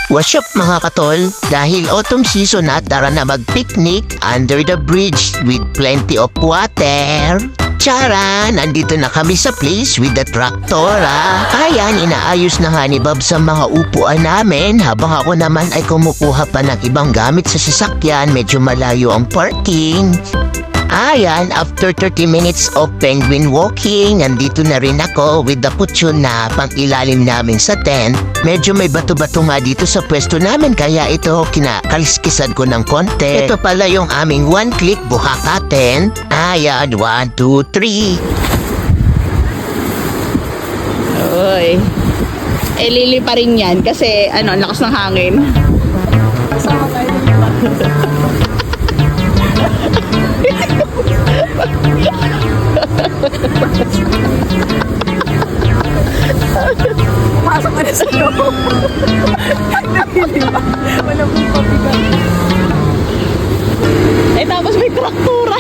What's up mga katol? Dahil autumn season na, tara na mag-picnic under the bridge with plenty of water. Tara, nandito na kami sa place with the traktora. Ayan, inaayos na nga ni Bob sa mga upuan namin habang ako naman ay kumukuha pa ng ibang gamit sa sasakyan. Medyo malayo ang parking. Ayan, after 30 minutes of penguin walking, nandito na rin ako with the putyon na pang-ilalim namin sa tent. Medyo may bato-bato nga dito sa pwesto namin kaya ito kinakaliskisan ko ng konti. Ito pala yung aming one-click buhaka tent. Ayan, 1, 2, 3. Oy. Eh, lili pa rin yan kasi ang lakas ng hangin. Kasama tayo pumasok na sa loob. Nabili ba? Wala pong pabigat. Eh, tapos may traktura.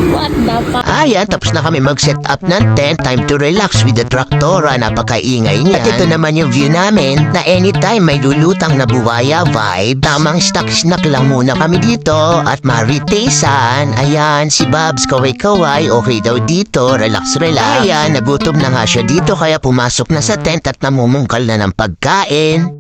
What the fuck? Ayan, tapos na kami mag-set up ng tent. Time to relax with the traktora. Napakaingay niyan. At ito naman yung view namin na anytime may lulutang na buwaya vibe. Tamang snack lang muna kami dito at maritesan. Ayan, si Babs kaway-kaway. Okay daw dito. Relax. Ayan, nagutom na nga siya dito kaya pumasok na sa tent at namumungkal na ng pagkain.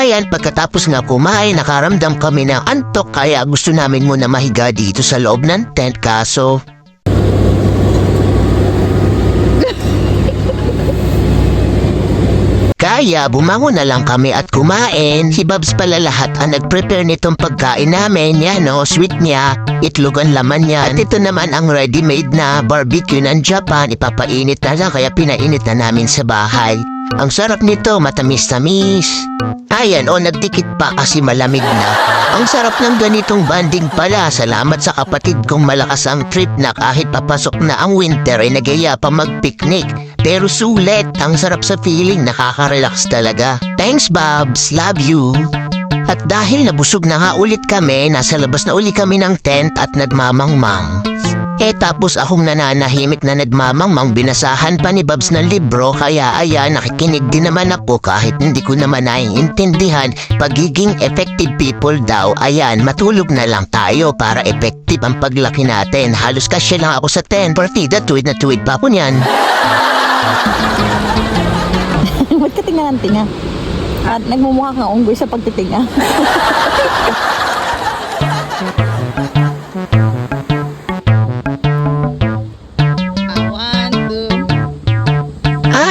Ayan, pagkatapos nga kumain, nakaramdam kami ng antok kaya gusto namin muna mahiga dito sa loob ng tent kaso... Kaya bumangon na lang kami at kumain. Si Babs pala lahat ang nag-prepare nitong pagkain namin. Yan o, sweet niya, itlog ang laman yan. At ito naman ang ready-made na barbecue ng Japan. Ipapainit na lang kaya pinainit na namin sa bahay. Ang sarap nito, matamis-tamis. Ayan, nagdikit pa kasi malamig na. Ang sarap ng ganitong banding pala. Salamat sa kapatid kong malakas ang trip na kahit papasok na ang winter ay nagaya pa mag-picnic. Pero sulit, ang sarap sa feeling, nakaka-relax talaga. Thanks Babs, love you. At dahil nabusog na nga ulit kami, nasa labas na uli kami ng tent at nagmamangmang. Tapos akong nananahimik na nagmamangmang, binasahan pa ni Babs ng libro kaya ayan, nakikinig din naman ako kahit hindi ko naman naiintindihan. Pagiging effective people daw, ayan, matulog na lang tayo para effective ang paglaki natin. Halos kasya lang ako sa tent, partida tuwid na tuwid pa po niyan. Ba't ka tinga ng tinga? At nagmumukha kang unggoy sa pagtitinga.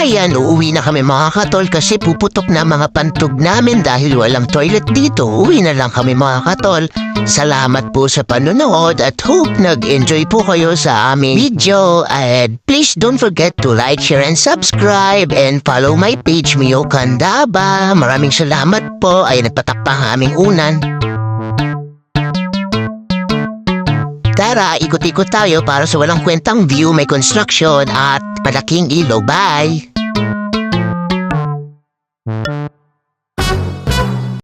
Ayan, uuwi na kami mga katol kasi puputok na mga pantog namin dahil walang toilet dito. Uwi na lang kami mga katol. Salamat po sa panonood at hope nag-enjoy po kayo sa aming video. And please don't forget to like, share, and subscribe and follow my page, Mio Candaba. Maraming salamat po. Ay, nagpatak pa ang aming unan. Tara, ikot-ikot tayo para sa walang kwentang view, may construction at malaking ilaw. Bye!